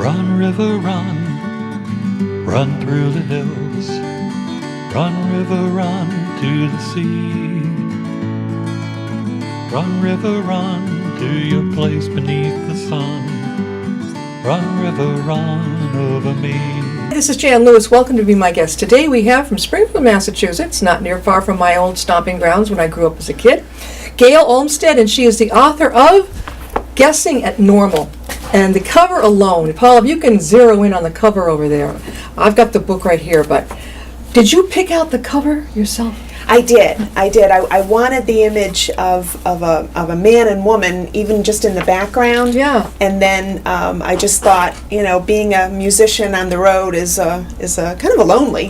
Run, river, run, run through the hills. Run, river, run to the sea. Run, river, run to your place beneath the sun. Run, river, run over me. This is Jan Lewis. Welcome to be my guest. Today we have from Springfield, Massachusetts, not near far from my old stomping grounds when I grew up as a kid, Gail Olmsted, and she is the author of Guessing at Normal. And the cover alone, Paul, if you can zero in on the cover over there. I've got the book right here, but did you pick out the cover yourself? I did. I wanted the image of a man and woman, even just in the background. Yeah. And then I just thought, being a musician on the road is a kind of a lonely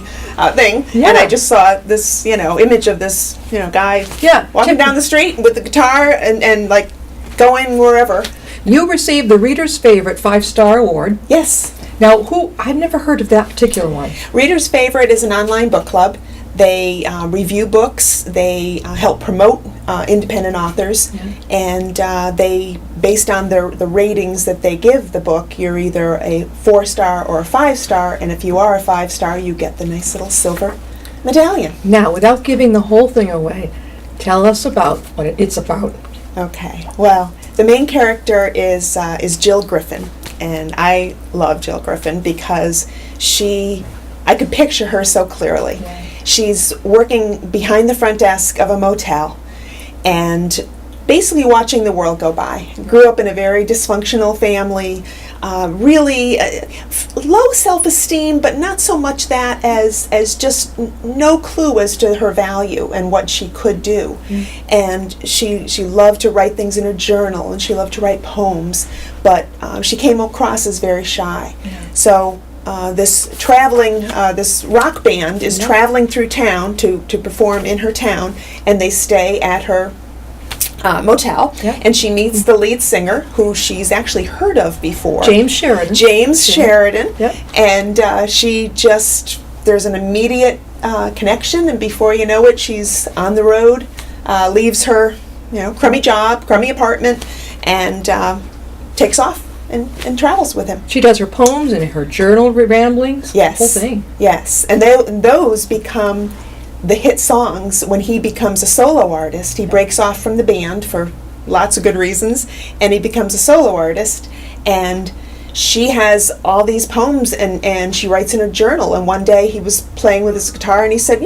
thing. Yeah. And I just saw this, image of this, guy walking down the street with the guitar and like going wherever. You received the Reader's Favorite 5-Star Award. Yes. Now, I've never heard of that particular one. Reader's Favorite is an online book club. They review books, they help promote independent authors, and they, based on the ratings that they give the book, you're either a 4-star or a 5-star, and if you are a 5-star, you get the nice little silver medallion. Now, without giving the whole thing away, tell us about what it's about. Okay, well, the main character is Jill Griffin, and I love Jill Griffin because I could picture her so clearly. Yeah. She's working behind the front desk of a motel and basically watching the world go by. Grew up in a very dysfunctional family, really low self-esteem, but not so much that as just no clue as to her value and what she could do. And she loved to write things in her journal, and she loved to write poems, but she came across as very shy. So this rock band is traveling through town to perform in her town, and they stay at her motel, and she meets the lead singer, who she's actually heard of before. James Sheridan. Yep. And there's an immediate connection, and before you know it, she's on the road, leaves her crummy job, crummy apartment, and takes off and travels with him. She does her poems and her journal ramblings. Yes. The whole thing. Yes. And those become the hit songs when he becomes a solo artist. He breaks off from the band for lots of good reasons, and he becomes a solo artist. And she has all these poems, and she writes in her journal. And one day he was playing with his guitar, and he said,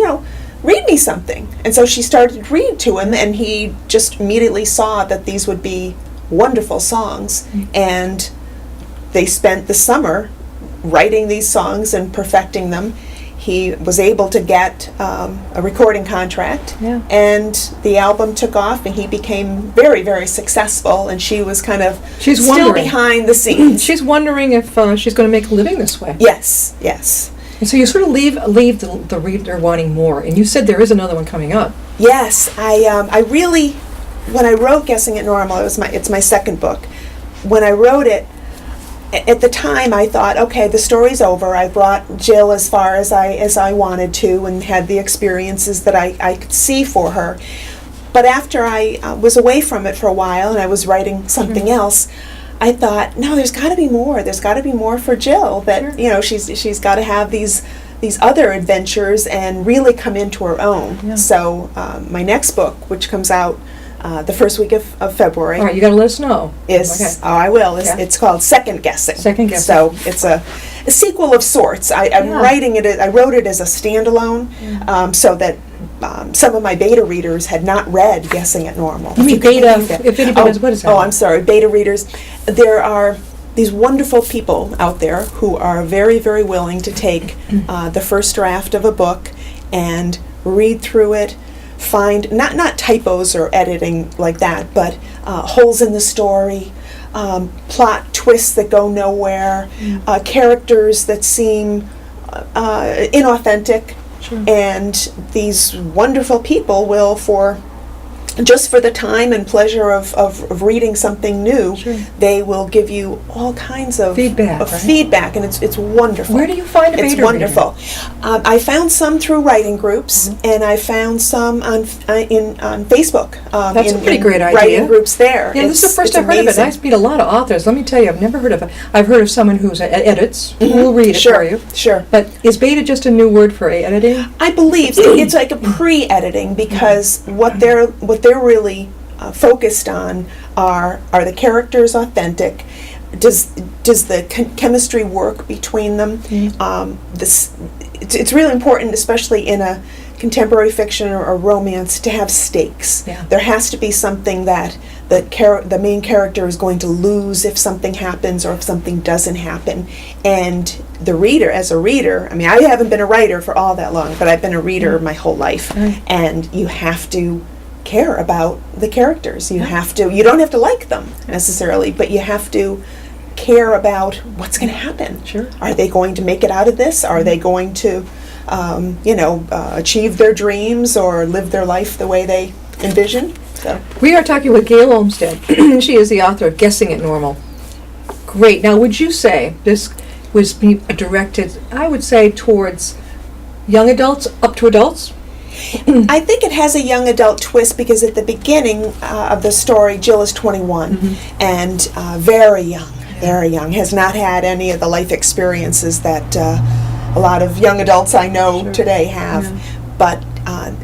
read me something. And so she started to read to him, and he just immediately saw that these would be wonderful songs. And they spent the summer writing these songs and perfecting them. He was able to get a recording contract, and the album took off, and he became very, very successcul, and she was kind of still behind the scenes. She's wondering if she's going to make a living this way. Yes. And so you sort of leave the reader wanting more, and you said there is another one coming up. Yes, I really, when I wrote Guessing at Normal, it's my second book. When I wrote it, at the time I thought, okay, the story's over. I brought Jill as far as I wanted to, and had the experiences that I could see for her. But after I was away from it for a while, and I was writing something else, I thought, no, there's got to be more. There's got to be more for Jill. That she's got to have these other adventures and really come into her own. Yeah. So my next book, which comes out the first week of February. All right, you got to let us know. I will. It's called Second Guessing. Second Guessing. So it's a sequel of sorts. I'm writing it. I wrote it as a standalone, so that some of my beta readers had not read Guessing at Normal. You mean beta? If anybody knows, what is that? Oh, I'm sorry. Beta readers. There are these wonderful people out there who are very, very willing to take the first draft of a book and read through it, find not typos or editing like that, but holes in the story, plot twists that go nowhere, characters that seem inauthentic. Sure. And these wonderful people will, for just for the time and pleasure of reading something new, Sure. they will give you all kinds of Feedback, of right? feedback, and it's wonderful. Where do you find a It's beta wonderful. I found some through writing groups, and I found some on Facebook. That's a pretty great idea. Writing groups there. Yeah, this is the first It's I've heard of it. amazing. I meet a lot of authors. Let me tell you, I've never heard of it. I've heard of someone who edits, who will read it Sure, for you. sure. But is beta just a new word for editing? I believe it's like a pre-editing, because what they're really focused on are the characters authentic? Does the chemistry work between them? It's really important, especially in a contemporary fiction or romance, to have stakes. Yeah. There has to be something that the main character is going to lose if something happens or if something doesn't happen. And the reader, as a reader, I mean, I haven't been a writer for all that long, but I've been a reader my whole life. Right. And you have to care about the characters. You don't have to like them necessarily, but you have to care about what's going to happen. Sure. Are they going to make it out of this? Are they going to achieve their dreams or live their life the way they envision? So. We are talking with Gail Olmsted. She is the author of Guessing It Normal. Great. Now, would you say this was directed, I would say, towards young adults, up to adults? I think it has a young adult twist, because at the beginning of the story, Jill is 21 and very young, has not had any of the life experiences that a lot of young adults I know today have. Yeah. But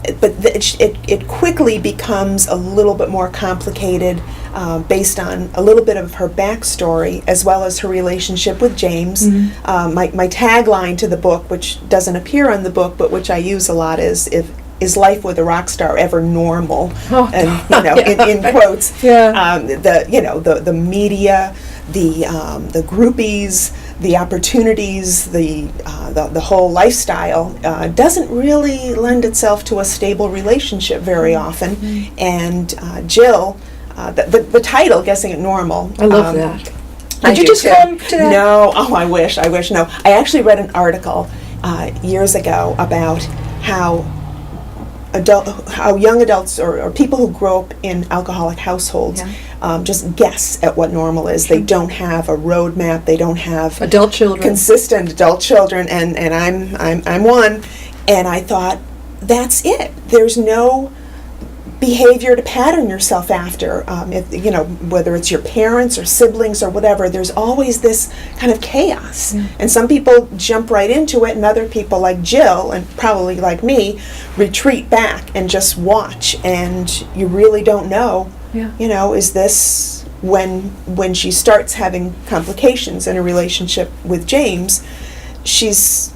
it quickly becomes a little bit more complicated, based on a little bit of her backstory as well as her relationship with James. My tagline to the book, which doesn't appear on the book but which I use a lot, is life with a rock star ever normal? Oh. And in quotes. Yeah. The media, the groupies, the opportunities, the whole lifestyle doesn't really lend itself to a stable relationship very often. And Jill, the title, Guessing It Normal. I love that. I Did you do just too. come to that? No, I wish. No, I actually read an article years ago about how young adults or people who grow up in alcoholic households just guess at what normal is. They don't have a roadmap. They don't have Adult children. consistent adult children, and I'm one. And I thought, that's it. There's no behavior to pattern yourself after. Whether it's your parents or siblings or whatever, there's always this kind of chaos. And some people jump right into it, and other people, like Jill, and probably like me, retreat back and just watch. And you really don't know, is this when she starts having complications in a relationship with James, she's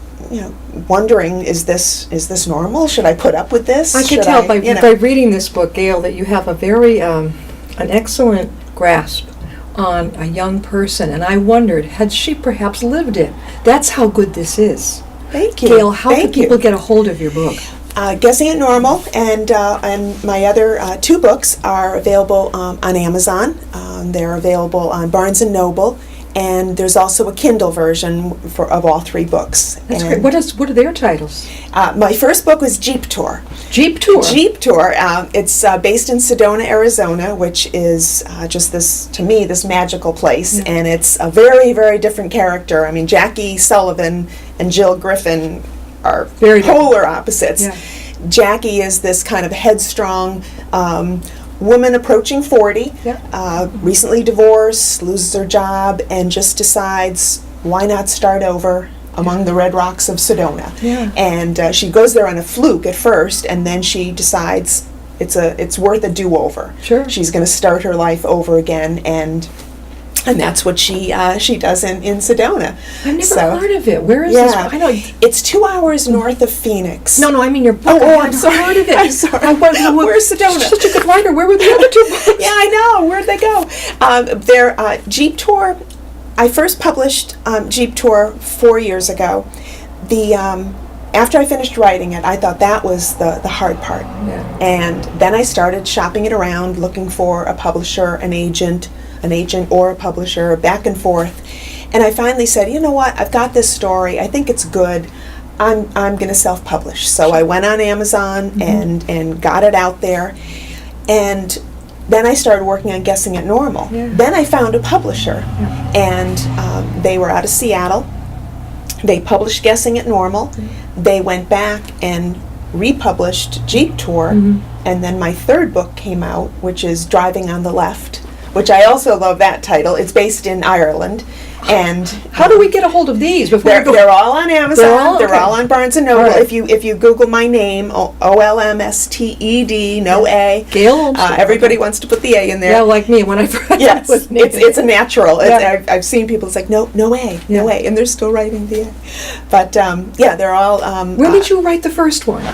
wondering, is this normal? Should I put up with this? I can tell by reading this book, Gail, that you have a very an excellent grasp on a young person, and I wondered, had she perhaps lived it? That's how good this is. Thank you. Gail, how can people get a hold of your book? Guessing It Normal, and my other two books are available on Amazon. They're available on Barnes & Noble. And there's also a Kindle version of all three books. That's great. What are their titles? My first book was Jeep Tour. Jeep Tour? Jeep Tour. It's based in Sedona, Arizona, which is just this magical place. Yeah. And it's a very, very different character. I mean, Jackie Sullivan and Jill Griffin are very polar opposites. Yeah. Jackie is this kind of headstrong woman approaching 40, recently divorced, loses her job, and just decides, why not start over among the red rocks of Sedona? Yeah. And she goes there on a fluke at first, and then she decides it's worth a do-over. Sure. She's going to start her life over again, and that's what she does in Sedona. I've never heard of it. Where is this? I know it's 2 hours north of Phoenix. No, I mean your book. Oh, I'm sorry. Heard of it. I'm sorry. Where's Sedona? Such a good writer. Where were the other two books? Yeah, I know. Where'd they go? They're Jeep Tour. I first published Jeep Tour 4 years ago. After I finished writing it, I thought that was the hard part. Yeah. And then I started shopping it around, looking for a publisher, an agent or a publisher, back and forth. And I finally said, you know what, I've got this story, I think it's good, I'm going to self-publish. So I went on Amazon and got it out there. And then I started working on Guessing It Normal. Yeah. Then I found a publisher, and they were out of Seattle. They published Guessing It Normal. They went back and republished Jeep Tour, and then my third book came out, which is Driving on the Left, which I also love that title. It's based in Ireland. And How do we get a hold of these? Before we go? they're all on Amazon. They're okay. all on Barnes and Noble. All right. If you Google my name, Olmsted, no A. Gail Olmsted. Everybody wants to put the A in there. Yeah, like me when I first Yes, was it's a natural. Yeah. I've seen people. It's like no A, Yeah. no A, and they're still writing the A. But yeah, they're all. When did you write the first one?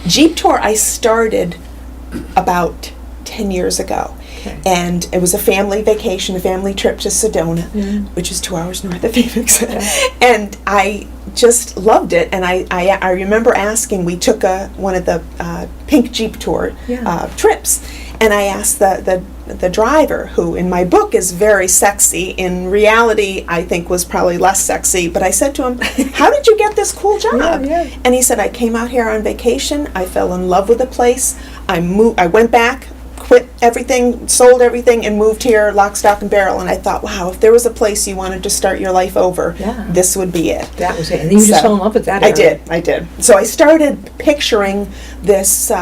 Jeep Tour? I started about 10 years ago. Okay. And it was a family vacation, a family trip to Sedona, which is 2 hours north of Phoenix. And I just loved it. And I remember asking, we took one of the pink Jeep Tour trips, and I asked the driver, who in my book is very sexy, in reality I think was probably less sexy, but I said to him, how did you get this cool job? Yeah. And he said, I came out here on vacation, I fell in love with the place, I went back, quit everything, sold everything, and moved here lock, stock, and barrel. And I thought, wow, if there was a place you wanted to start your life over, this would be it. That was it. And you just fell in love with that area. I did. So I started picturing this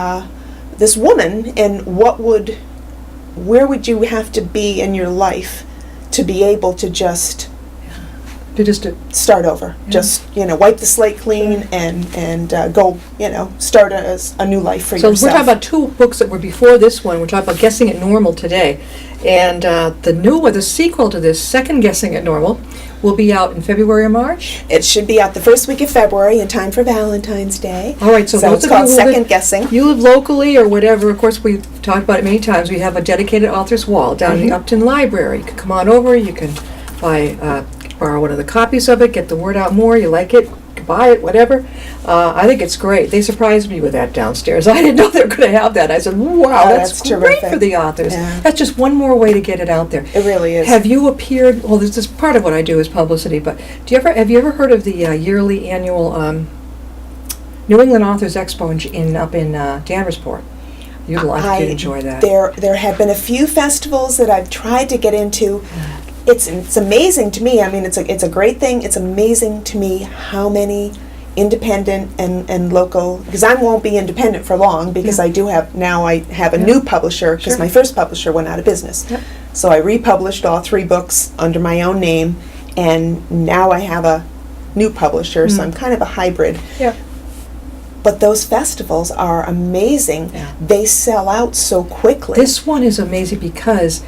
this woman, and where would you have to be in your life to be able to just start over, just wipe the slate clean and go start a new life for yourself. So we're talking about two books that were before this one. We're talking about Guessing It Normal today, and the new one, the sequel to this, second Guessing It Normal, will be out in February or March. It should be out the first week of February in time for Valentine's Day. All right, so it's called Second Guessing. You live locally or whatever. Of course, we've talked about it many times. We have a dedicated author's wall down in the Upton Library. You can come on over. You can borrow one of the copies of it, get the word out more. You like it, buy it, whatever. I think it's great. They surprised me with that downstairs. I didn't know they were going to have that. I said, wow, that's great terrific for the authors. Yeah. That's just one more way to get it out there. It really is. Have you appeared, well, this is part of what I do is publicity, but have you ever heard of the yearly annual New England Authors Expo up in Danversport? You'd enjoy that. There have been a few festivals that I've tried to get into. It's amazing to me. I mean, it's a great thing. It's amazing to me how many independent and local, because I won't be independent for long, because I have a new publisher, because my first publisher went out of business. Yep. So I republished all 3 books under my own name, and now I have a new publisher, so I'm kind of a hybrid. Yeah. But those festivals are amazing. Yeah. They sell out so quickly. This one is amazing because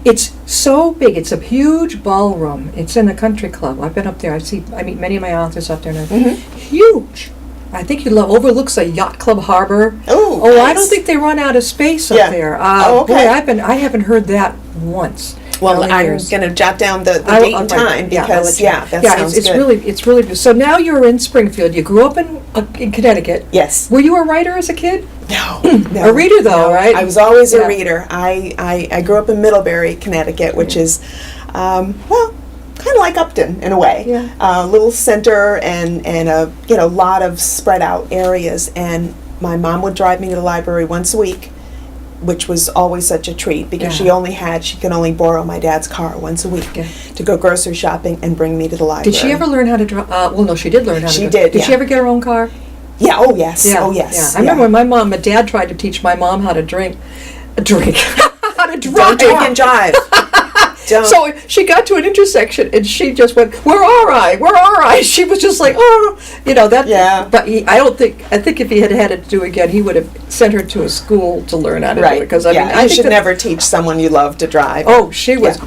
it's so big. It's a huge ballroom. It's in a country club. I've been up there. I meet many of my authors up there. And huge. I think you'd love. Overlooks a yacht club harbor. Oh, nice. I nice. don't think they run out of space up there. Okay. Boy, I haven't heard that once. Well, I'm going to jot down the date and time, because that sounds good. It's really good. So now you're in Springfield. You grew up in Connecticut. Yes. Were you a writer as a kid? No. A reader, though, right? I was always a reader. I grew up in Middlebury, Connecticut, which is, kind of like Upton in a way. Yeah. A little center and a lot of spread out areas. And my mom would drive me to the library once a week, which was always such a treat, because she could only borrow my dad's car once a week to go grocery shopping and bring me to the library. Did she ever learn how to drive? Well, no, she did learn how to drive. She did, Did she ever get her own car? Yeah, oh yes, Yeah. oh yes. Yeah. I remember when my dad tried to teach my mom how to drink, how to drive. Don't drink and drive. Don't. So she got to an intersection and she just went, "Where are I? Where are I?" She was just like, "Oh, that." Yeah. But I think if he had it to do again, he would have sent her to a school to learn how to do it. Because I should never teach someone you love to drive. Oh, she was.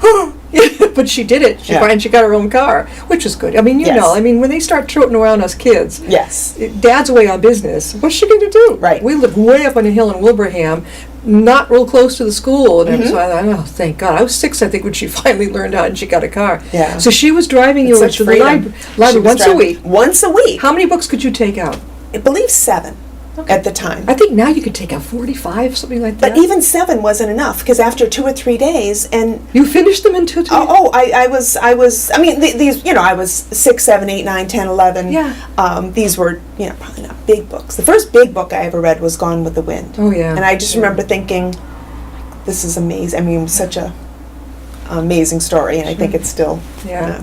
But she did it. She got her own car, which is good. I mean, when they start trotting around us kids, Dad's away on business. What's she going to do? Right. We live way up on a hill in Wilbraham, not real close to the school. And so I thought, oh, thank God. I was 6, I think, when she finally learned how and she got a car. Yeah. So she was driving you to the library once a week. Once a week. How many books could you take out? I believe 7. Okay. at the time. I think now you could take out 45, something like that. But even 7 wasn't enough, because after 2 or 3 days, and You finished them in 2 days? I was, I mean, these, I was 6, 7, 8, 9, 10, 11. Yeah. These were, probably not big books. The first big book I ever read was Gone with the Wind. Oh, yeah. And I just remember thinking, this is amazing. I mean, it was such a amazing story, and I think it's still, Yeah.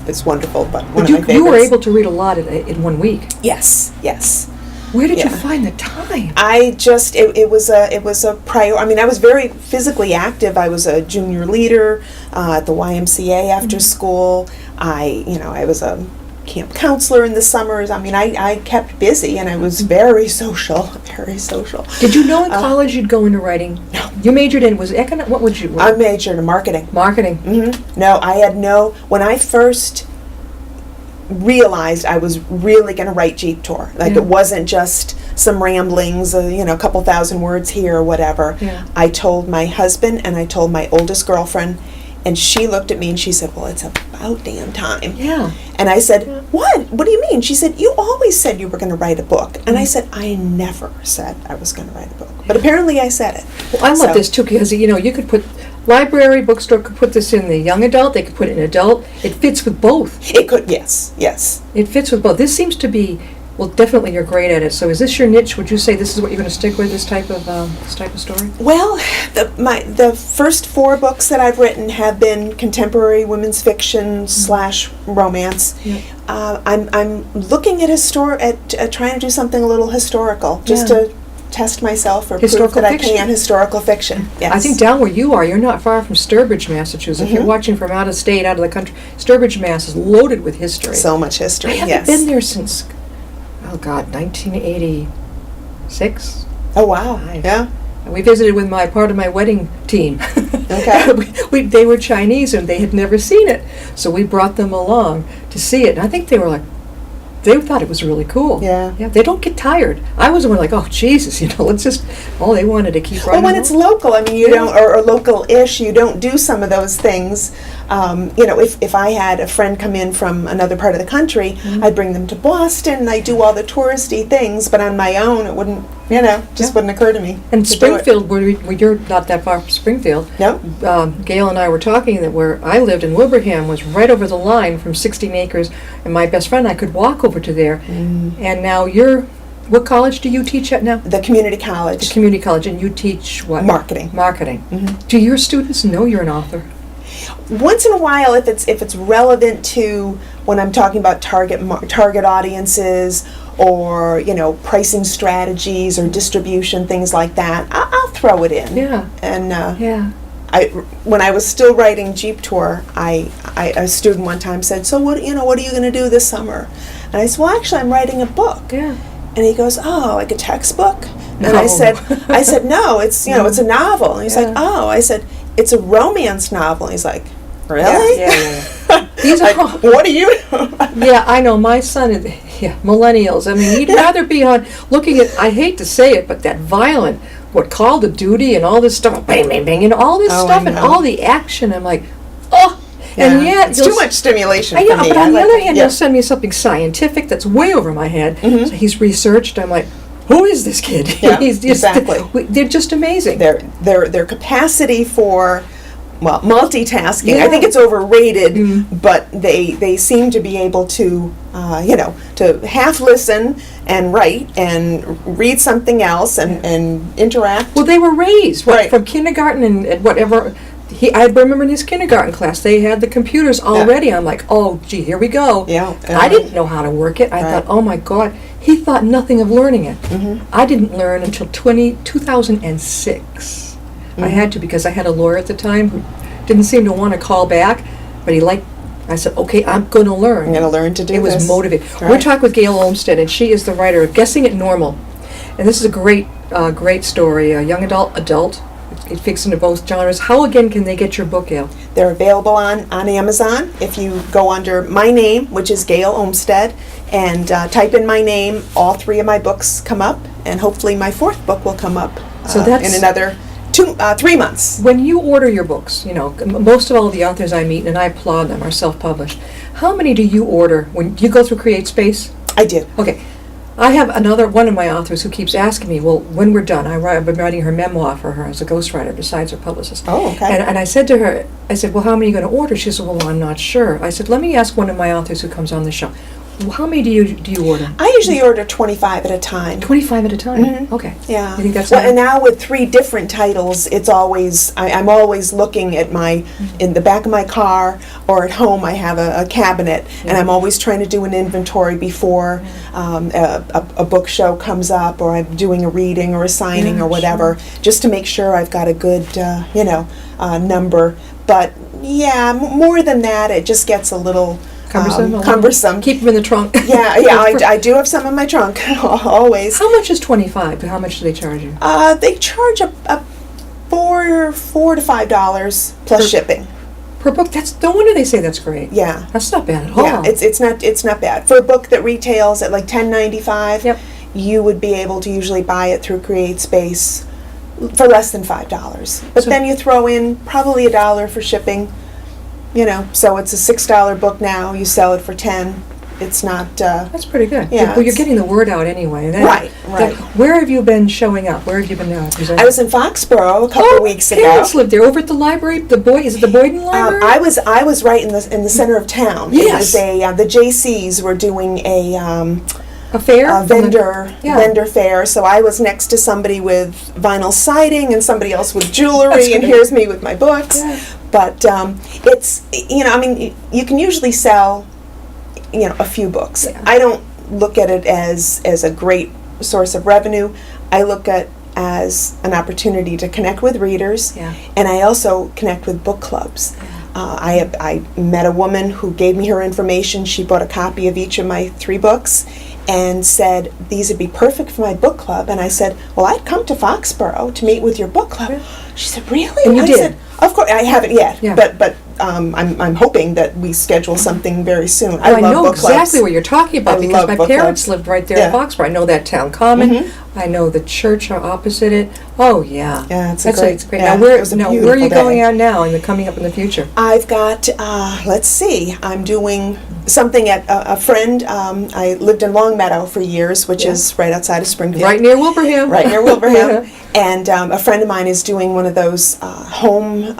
it's wonderful, but one But of my favorites. you were able to read a lot in 1 week. Yes, yes. Where did you Yeah. find the time? I just, it was a prior, I mean, I was very physically active. I was a junior leader at the YMCA after school. I was a camp counselor in the summers. I mean, I kept busy, and I was very social, very social. Did you know in college you'd go into writing? No. You majored in, was what would you? I majored in marketing. Marketing. No, I had when I first realized I was really going to write Jeep Tour. Like, Yeah. it wasn't just some ramblings, a couple thousand words here or whatever. Yeah. I told my husband, and I told my oldest girlfriend, and she looked at me and she said, well, it's about damn time. Yeah. And I said, what do you mean? She said, you always said you were going to write a book. And I said, I never said I was going to write a book. But apparently I said it. Well, I love this too, because you could put bookstore could put this in the young adult. They could put it in adult. It fits with both. It could, yes. It fits with both. This seems to be, well, definitely you're great at it. So is this your niche? Would you say this is what you're going to stick with? This type of story? Well, the first 4 books that I've written have been contemporary women's fiction / romance. Yeah. I'm looking at trying to do something a little historical, just to test myself or Historical prove that fiction. I can historical fiction. Yes. I think down where you are, you're not far from Sturbridge, Massachusetts. If you're watching from out of state, out of the country, Sturbridge, Mass. is loaded with history. So much history. I haven't Yes. been there since, 1986. Oh wow. Five. Yeah. We visited with part of my wedding team. Okay. They were Chinese and they had never seen it, so we brought them along to see it. And I think they they thought it was really cool. Yeah. They don't get tired. I was the one like, oh Jesus, let's just. Oh, they wanted to keep Well, running. when it's local, I mean, you don't, or local-ish, you don't do some of those things. If I had a friend come in from another part of the country, I'd bring them to Boston, and I'd do all the touristy things, but on my own, it wouldn't, wouldn't occur to me. And to do it. Springfield, where you're not that far from Springfield. No? Gail and I were talking that where I lived in Wilbraham was right over the line from 16 acres, and my best friend, I could walk over to there. And now what college do you teach at now? The community college. The community college, and you teach what? Marketing. Marketing. Do your students know you're an author? Once in a while, if it's relevant to when I'm talking about target audiences, or pricing strategies or distribution, things like that, I'll throw it in. Yeah. And Yeah. when I was still writing Jeep Tour, a student one time said, "So what are you going to do this summer?" And I said, "Well, actually, I'm writing a book." Yeah. And he goes, "Oh, like a textbook?" And No. I said, "No, it's it's a novel." And he's Yeah. like, "Oh," I said, "It's a romance novel." And he's like, "Really?" Yeah. These are Like, what do you know? Yeah, I know. My son is, millennials. I mean, he'd rather be on looking at, I hate to say it, but that violent, Call of Duty and all this stuff, bang, bang, bang, and all this Oh, stuff I and know. all the action. I'm like, oh. And Yeah. yet, it's too much stimulation for me. But on the I like other it. hand, Yeah. he'll send me something scientific that's way over my head. So he's researched. I'm like, who is this kid? Yeah, He's just, exactly. They're just amazing. Their capacity for multitasking. Yeah. I think it's overrated, but they seem to be able to to half listen and write and read something else and interact. Well, they were raised Right. from kindergarten and whatever. I remember in his kindergarten class, they had the computers already. I'm like, oh, gee, here we go. Yeah. I didn't know how to work it. I Right. thought, oh my God, he thought nothing of learning it. I didn't learn until 2006. I had to, because I had a lawyer at the time who didn't seem to want to call back, but I said, okay, I'm going to learn. I'm going to learn to do It this. was motivating. Right. We're talking with Gail Olmsted, and she is the writer of Guessing It Normal. And this is a great story, young adult. It fits into both genres. How, again, can they get your book, Gail? They're available on Amazon. If you go under my name, which is Gail Olmsted, and type in my name, all 3 of my books come up, and hopefully my 4th book will come up So that's- in another 3 months. When you order your books, most of all the authors I meet, and I applaud them, are self-published. How many do you order when you go through CreateSpace? I do. Okay. I have another one of my authors who keeps asking me, well, when we're done, I've been writing her memoir for her as a ghostwriter besides her publicist. Oh, okay. And I said to her, I said, well, how many are you going to order? She said, well, I'm not sure. I said, let me ask one of my authors who comes on the show. Well, how many do you order? I usually order 25 at a time. 25 at a time? Mhm. Okay. Yeah. You think that's well, enough? and now with 3 different titles, it's always, I'm always looking at in the back of my car or at home I have a cabinet, and I'm always trying to do an inventory before a book show comes up, or I'm doing a reading or a signing Yeah, or whatever, just to make sure I've got a good, number. But yeah, more than that, it just gets a little cumbersome. Keep them in the trunk. Yeah, I do have some in my trunk, always. How much is 25? How much do they charge you? They charge a $4 to $5 plus shipping. Per book? That's no wonder they say that's great. Yeah, That's not bad at all. yeah, it's not bad for a book that retails at like $10.95. Yep. You would be able to usually buy it through CreateSpace for less than $5. But So- then you throw in probably $1 for shipping. So it's a $6 book now. You sell it for $10. It's not. That's pretty good. Yeah, Well, you're it's- getting the word out anyway. Right. Where have you been showing up? Where have you been presenting? I was in Foxborough a couple of weeks ago. Parents lived there, over at the library. Is it the Boyden Library? I was right in the center of town. Yes. It was the JCs were doing a fair? a vendor Yeah. vendor fair. So I was next to somebody with vinyl siding and somebody else with That's jewelry, and great. here's me with my books. Yeah. But it's you can usually sell a few books. Yeah. I don't look at it as a great source of revenue. I look at as an opportunity to connect with readers, Yeah. and I also connect with book clubs. I met a woman who gave me her information. She bought a copy of each of my 3 books and said, these would be perfect for my book club. And I said, well, I'd come to Foxborough to meet with your book club. Yeah. She said, really? And you I did? said, of course. I haven't yet, Yeah. but I'm hoping that we schedule something very soon. I love know book exactly clubs. what you're talking about I because love my book parents clubs. lived right there in Yeah. Foxborough. I know that town common. Mhm. I know the church opposite it. Oh yeah. Yeah, it's That's great. Now yeah, where it was a where are you beautiful going day. out now and coming up in the future? I've got, let's see, I'm doing something at a friend. I lived in Longmeadow for years, which Yeah. is right outside of Springfield. Right near Wilbraham. Right near Wilbraham. And a friend of mine is doing one of those home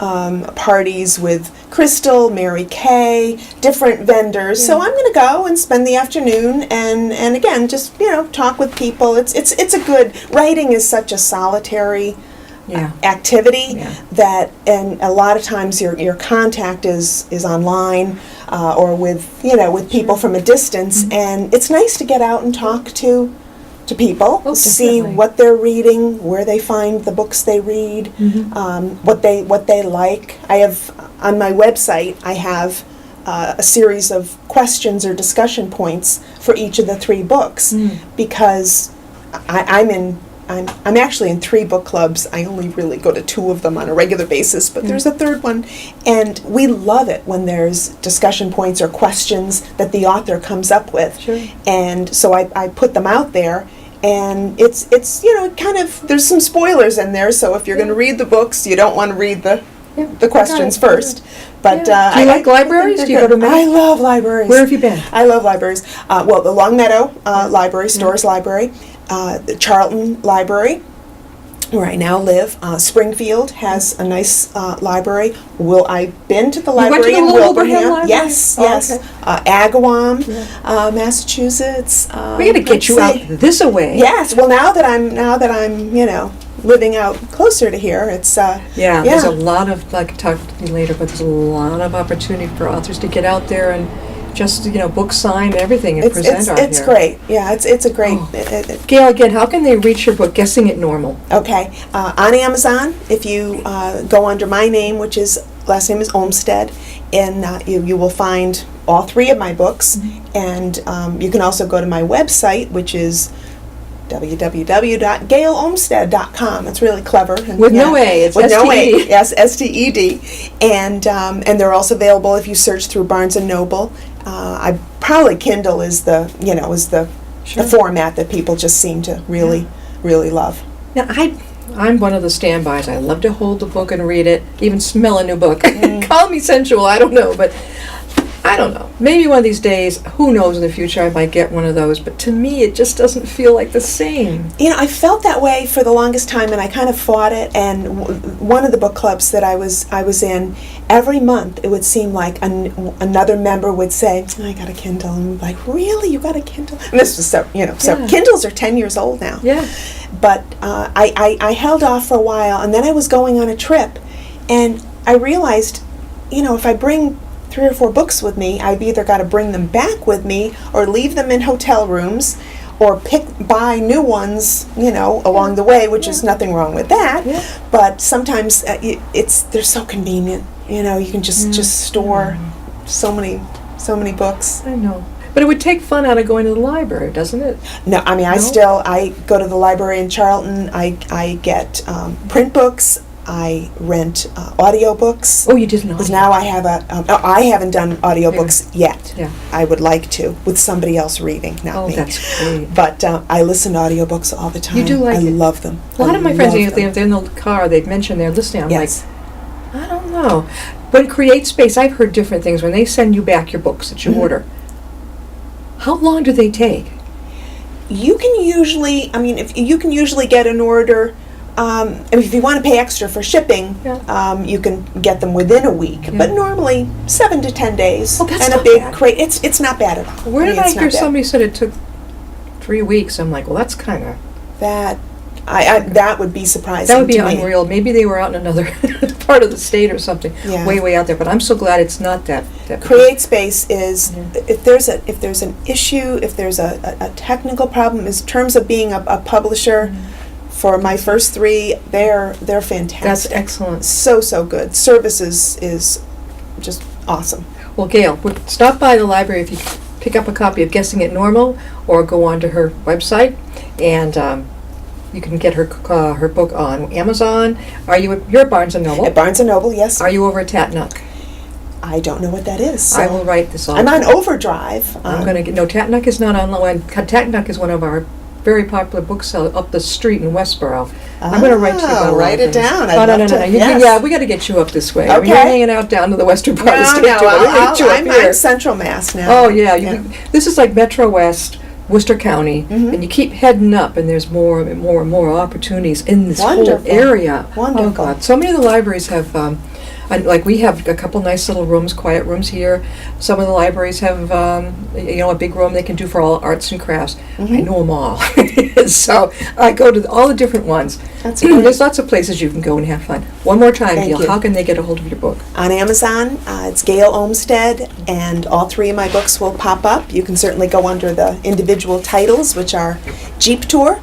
parties with Crystal, Mary Kay, different vendors. So I'm going to go and spend the afternoon and again, just, talk with people. It's a good, writing is such a solitary Yeah. activity Yeah. that, and a lot of times your contact is online or with people from a distance, and it's nice to get out and talk to people, Oh, see definitely. what they're reading, where they find the books they read, what they like. I have on my website I have a series of questions or discussion points for each of the 3 books because I'm actually in 3 book clubs. I only really go to 2 of them on a regular basis, but there's a 3rd one. And we love it when there's discussion points or questions that the author comes up with. Sure. And so I put them out there. And it's kind of, there's some spoilers in there, so if you're going to read the books, you don't want to read the questions Got it. first. But Yeah. Do you like libraries? think Do you they're go to good. many? I love libraries. Where have you been? I love libraries. Well, the Longmeadow Library, Storrs Library, the Charlton Library, where I now live. Springfield has a nice library. I've been to the went to library the in little Wilbraham. Wilbraham Library? Yes, Oh, yes. okay. Agawam, Massachusetts. We got to get let's you see. out this away. Yes. Well, now that I'm living out closer to here, it's Yeah, there's a lot of, like, talk to you later, but there's a lot of opportunity for authors to get out there and just, book sign, everything, and present out it's here. great. Yeah, it's a great. Oh. Gail, again, how can they reach your book, Guessing It Normal? Okay, on Amazon, if you go under my name, which is last name is Olmsted, and you will find all 3 of my books, and you can also go to my website, which is www.gailolmsted.com. It's really clever. And, With no A, it's with no A. S-T-E-D. Yes, S-T-E-D. And they're also available if you search through Barnes & Noble. Probably Kindle is the Sure. format that people just seem to really love. Now, I'm one of the standbys. I love to hold the book and read it, even smell a new book. Call me sensual, I don't know, but I don't know. Maybe one of these days, who knows, in the future I might get one of those. But to me, it just doesn't feel like the same. You know, I felt that way for the longest time, and I kind of fought it. And one of the book clubs that I was in, every month it would seem like another member would say, "I got a Kindle," and I'm like, "Really? You got a Kindle?" And this was so Yeah. Kindles are 10 years old now. Yeah. But I held off for a while, and then I was going on a trip, and I realized, if I bring 3 or 4 books with me, I've either got to bring them back with me or leave them in hotel rooms or buy new ones, along the way, which is nothing wrong with that. Yeah. But sometimes they're so convenient. You can just store so many books. I know. But it would take fun out of going to the library, doesn't it? No, I mean, No? I go to the library in Charlton. I get print books. I rent audiobooks. Oh, you didn't know. Because now I have I haven't done audiobooks yet. Yeah. I would like to, with somebody else reading, not Oh, me. that's great. But I listen to audiobooks all the time. You do like I it? love them. A lot of my friends, love if them. they're in the car, they've mentioned they're listening. I'm Yes. like, I don't know. But Create Space, I've heard different things. When they send you back your books that you Mhm. order, how long do they take? You can usually, if you can usually get an order. If you want to pay extra for shipping, Yeah. you can get them within a week. Yeah. But normally 7 to 10 days. Oh, that's and not a big bad. crate. It's not bad at all. Where did I it's not hear bad. somebody said it took 3 weeks? I'm like, well, that's kind of, That that would be surprising. that would be to me. unreal. Maybe they were out in another part of the state or something, Yeah. way out there. But I'm so glad it's not that. Create Space is Yeah. if there's an issue, if there's a technical problem in terms of being a publisher. For my first 3, they're fantastic. That's excellent. So good. Service is just awesome. Well, Gail, stop by the library if you pick up a copy of Guessing It Normal, or go onto her website, and you can get her book on Amazon. You're at Barnes & Noble. At Barnes & Noble, yes. Are you over at Tatnuck? I don't know what that is. So I will write this all. I'm on Overdrive. I'm going to get, no, Tatnuck is not online. Tatnuck is one of our very popular booksellers up the street in Westboro. I'm going to write to you about a lot of Write it things. down. Oh, I'd no, love to. Yes. Yeah, we got to get you up this way. I mean, Okay. you're hanging out down to the western part of the state. No, too, but we'll get you up I'm here. Central Mass now. Oh, yeah. Yeah. This is like Metro West, Worcester County, Mhm. and you keep heading up, and there's more and more and more opportunities in this Wonderful. whole area. Wonderful. Oh, God. So many of the libraries have, like we have a couple nice little rooms, quiet rooms here. Some of the libraries have, a big room they can do for all arts and crafts. I Mhm. know them all. So I go to all the different ones. That's great. There's lots of places you can go and have fun. One more time, Thank Gail, you. how can they get a hold of your book? On Amazon, it's Gail Olmsted, and all 3 of my books will pop up. You can certainly go under the individual titles, which are Jeep Tour,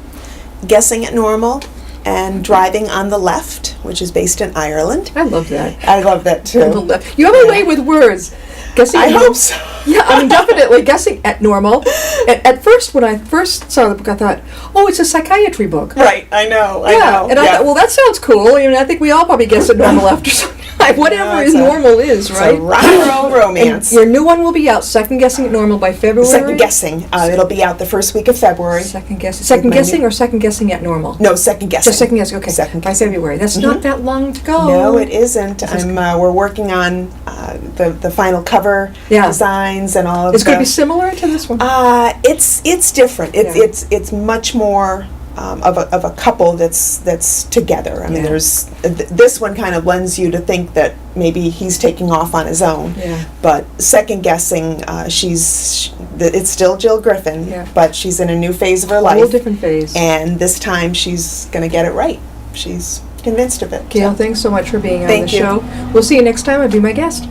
Guessing It Normal, and Driving on the Left, which is based in Ireland. I love that. I love that too. You have a way with words. Guessing I at hope so. Yeah, I mean, definitely guessing at normal. At first, when I first saw the book, I thought, oh, it's a psychiatry book. Right, I know. And I thought, well, that sounds cool. I mean, I think we all probably guess at normal after some time. Whatever it's is a- normal is, it's right? a rock and roll romance. And your new one will be out, Second Guessing at Normal, by February? Second Guessing. It'll be out the first week of February. Second Guessing my Guessing new- or Second Guessing at Normal? No, Second Guessing. Just Second Guessing, okay. Second By Guessing. February. That's not Mhm. that long to go. No, it isn't. This is We're working on the final cover Yeah. designs and all of It's going to the- be similar to this one? It's different. Yeah. It's much more of a couple that's together. I mean, Yeah. there's this one kind of lends you to think that maybe he's taking off on his own. Yeah. But Second Guessing, it's still Jill Griffin, Yeah. but she's in a new phase of her A whole life, different phase. and this time she's going to get it right. She's convinced of it. Gail, So. thanks so much for being on Thank the you. show. We'll see you next time and be my guest.